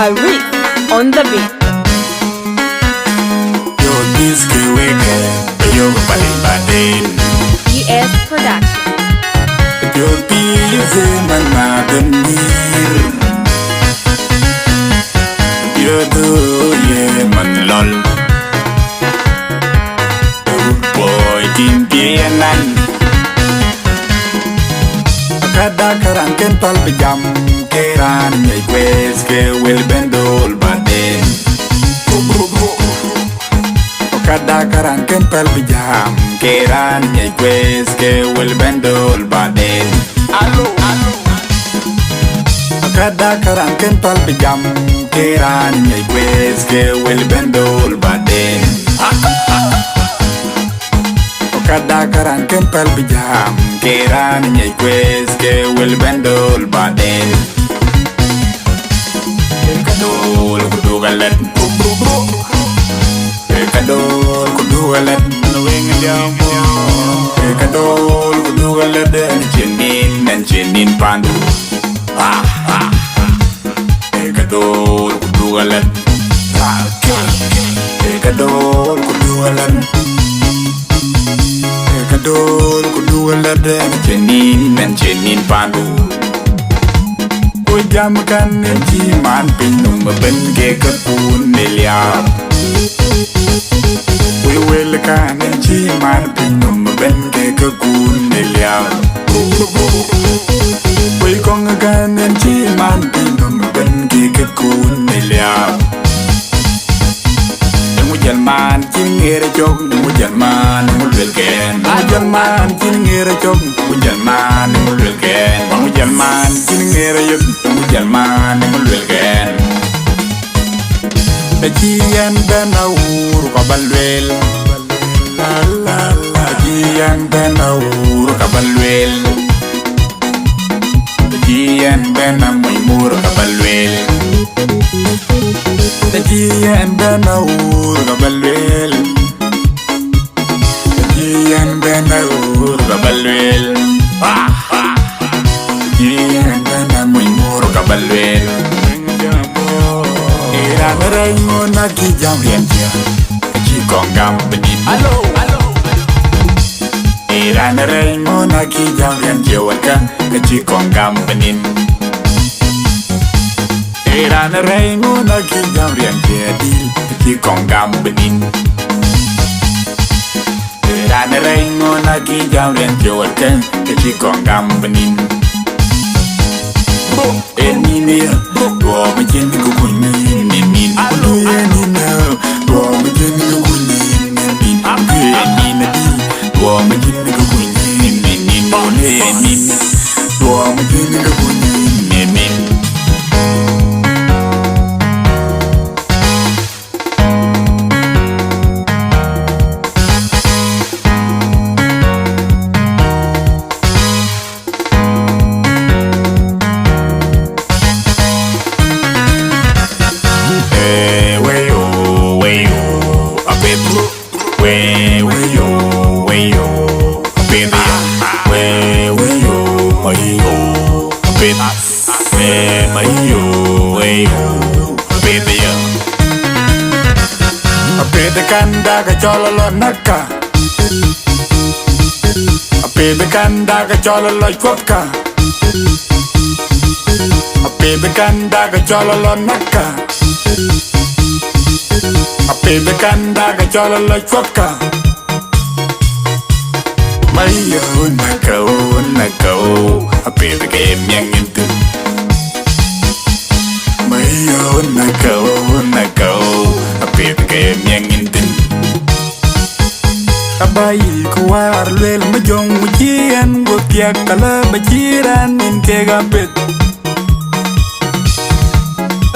Arif on the beat. Yo disque weke, yo paling batin. GS Production. Yo pize mana denir. Yo do ye man lol. Boy tin pianan. Kada karangken pal pejam keran nyai kwes ke wel bendol baden. Kada karangken pal pejam keran nyai kwes ke wel bendol baden. Alo alo. Kada karangken pal pejam keran nyai kwes ke wel bendol baden. Kada karangken pal pejam keran nyai kwes ke wel bendol baden. Kadol kudu galet, kadol kudu galet, nuwing jamu. Kadol kudu galet dan cenin pandu. Kadol kudu galet, kadol kudu galet. Kadol kudu galet dan cenin pandu. Jam kan ci man pinum ben ke kapun neliar. We wel kan ci man pinum ben ke kapun neliar. We kong kan ci man pinum ben ke kapun neliar. Mu jalman ci ngere jog mu jalman mu wel ken. Mu jalman ci ngere jog mu jalman mu wel ken. Mu jalman ci ngere jog Jalman mulwelgen Bajian benawur kabalwel La la la Bajian benawur kabalwel Bajian benamuimur kabalwel Bajian benawur kabalwel Bajian benawur kabalwel Bajian benamuimur kabalwel Ira nerengo na kijam rientia Kachi kongam benin Alo Ira nerengo na kijam rientia waka Kachi kongam benin Ira nerengo na kijam rientia dil Kachi kongam benin Ira nerengo na kijam rientia waka Kachi kongam benin Enina, dua macam ni kukunin nemin. Enina, dua macam ni kukunin nemin. Enina di, dua macam ni kukunin nemin. Enina, dua macam ni kukunin nemin. Kanda ka chololo naka Apebe kanda ka chololo chwaka Apebe kanda ka chololo naka Apebe kanda ka chololo chwaka Mayo nakao Apebe ke miangintin Mayo nakao Apebe ke miangintin Abayi kuwar lwel majong mujian Gotiak kala bajiran inke gapet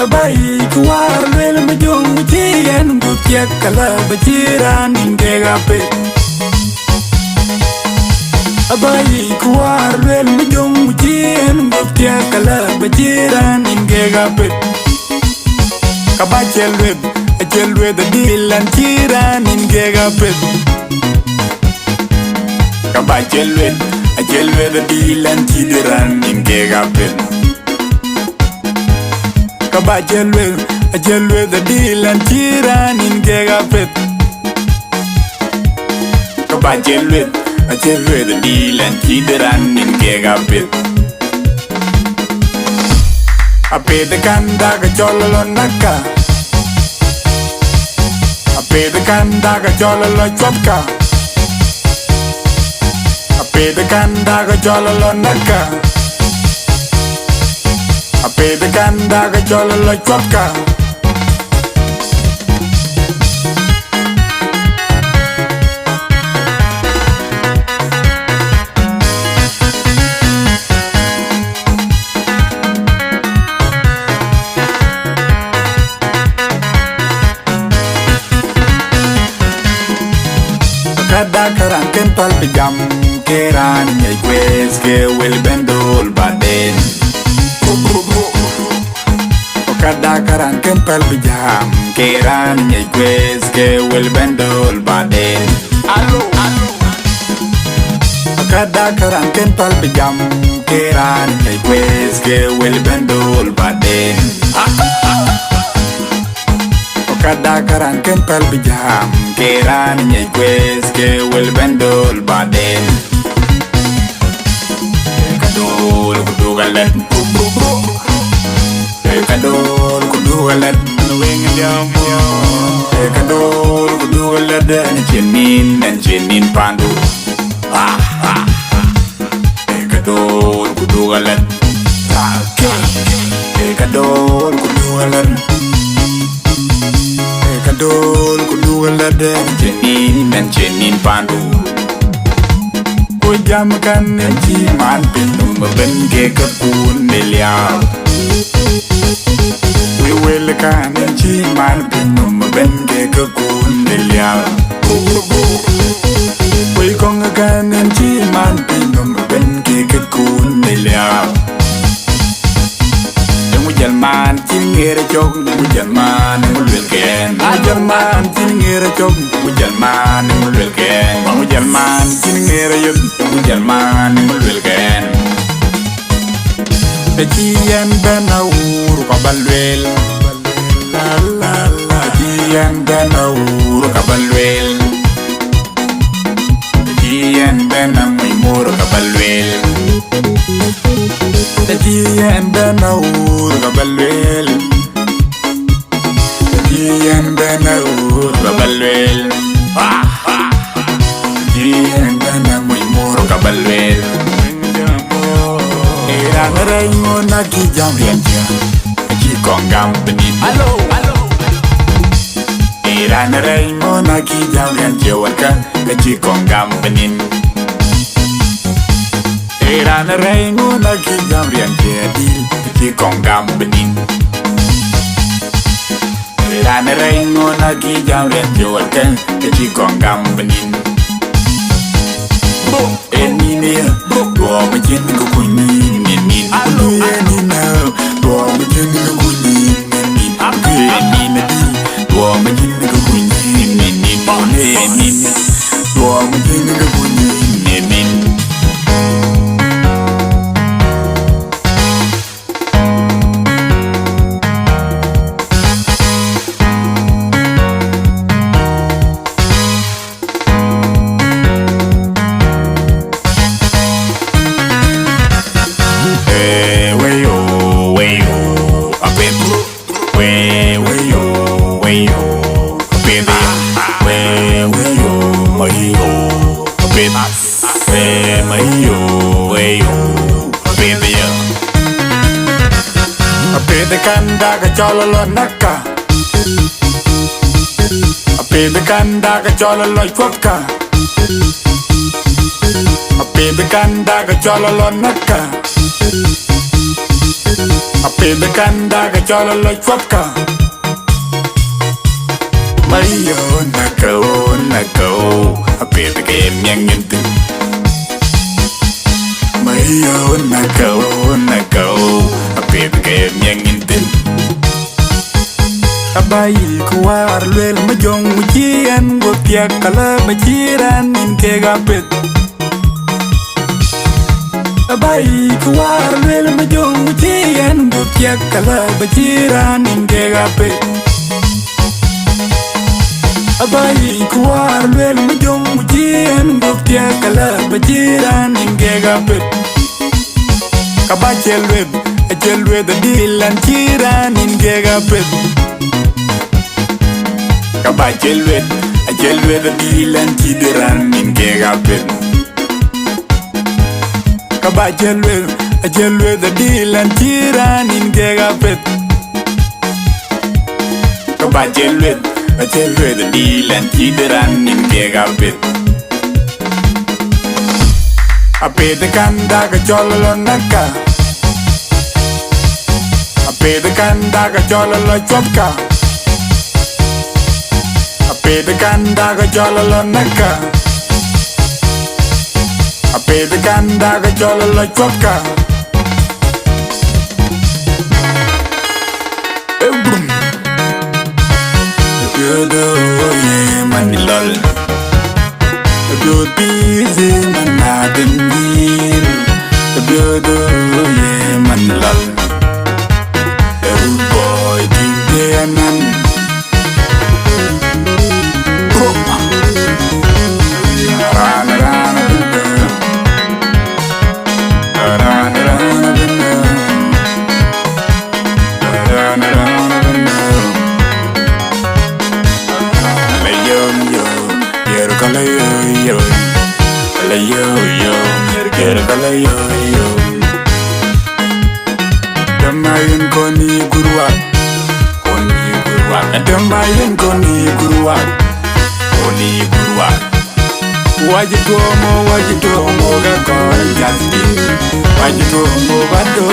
Abayi kuwar lwel majong mujian Gotiak kala bajiran inke gapet Abayi kuwar lwel majong mujian Gotiak kala bajiran inke gapet Kabachel wed dilan jiran inke gapet Kabachel wed dilan jiran inke gapet Kaba jelwe the deal and tiran in Gegapet. Kaba jelwe the deal and tiran in Gegapet. I pay the Kandaga Jololo Naka. I pay the Kandaga Jololo Chopka. I pay the Kandaga Jololo Naka. I pay the Kandaga Jololo Chopka. Kada karanken pal pijam keran nyai kwes ke wel bendol baden. Kada karanken pal pijam keran nyai kwes ke wel bendol baden. Kada karanken pal pijam keran nyai kwes ke wel bendol baden. Kada karanken pal pijam keran nyai kwes ke wel bendol baden. Kadol kudugalet kadol kudugalet wing jambo. Kadol kudugalet chenin pandu. Kadol kudugalet kadol kudugalet kadol kudugalet chenin pandu. Jam kan ci man pinum ben ke kapun neliao. We will kan ci man pinum ben ke kapun neliao. We kong kan ci man pinum ben ke kapun neliao. Mujalman cingere jog mujalman mulwel ken. Mujalman cingere jog mujalman mulwel ken. Mujalman cingere yod mujalman mulwel ken. Bejian benawur kabalwel. La la la. Bejian benawur kabalwel. Bejian benamur kabalwel. Bejian benawur kabalwel. Bejian benawur kabalwel. Bejian benamur kabalwel. Era ngerengo nagi jam riantia. Ki kongam benin. Hello. Era ngerengo nagi jam riantia warka. Ki kongam benin. Era ngerengo nagi jam riantia dil. Ki kongam benin. Era ngerengo nagi jam riantia warka. Ki kongam benin. Enine dua macam ni kuning nenin. Enine dua macam ni kuning nenin. Enine dua macam ni kuning nenin. Enine dua macam ni kuning nenin. Kandaga jololo naka. Ape the kandaga jololo chopka. Ape the kandaga jololo naka. Ape the kandaga jololo chopka. Mayo nako. Ape the game yang intin. Mayo nako. Ape the game yang intin. Abayi kuwar lwel majong mujian gopiak kala majiran in Gegapet. Abayi kuwar lwel majong mujian gopiak tia kala bajira ninge gape abai kuar lel mujong mujien gok tia kala bajira ninge gape kabajelwe the dilan chira ninge gape kabajelwe the dilan chidiran ninge gape kabajelwe the dilan chira ninge gape kabajelwe the dilan chidiran ninge gape apede kanda ka chololo naka apede kanda ka chololo chopka apede kanda ka chololo naka apede kanda ka chololo chopka ebum yodo ye manilol do busy manadengil yodo ye manilol boy dingenan Damayin koni guruak Damayin koni guruak Wajitomo gakon jasdi Wajitomo bato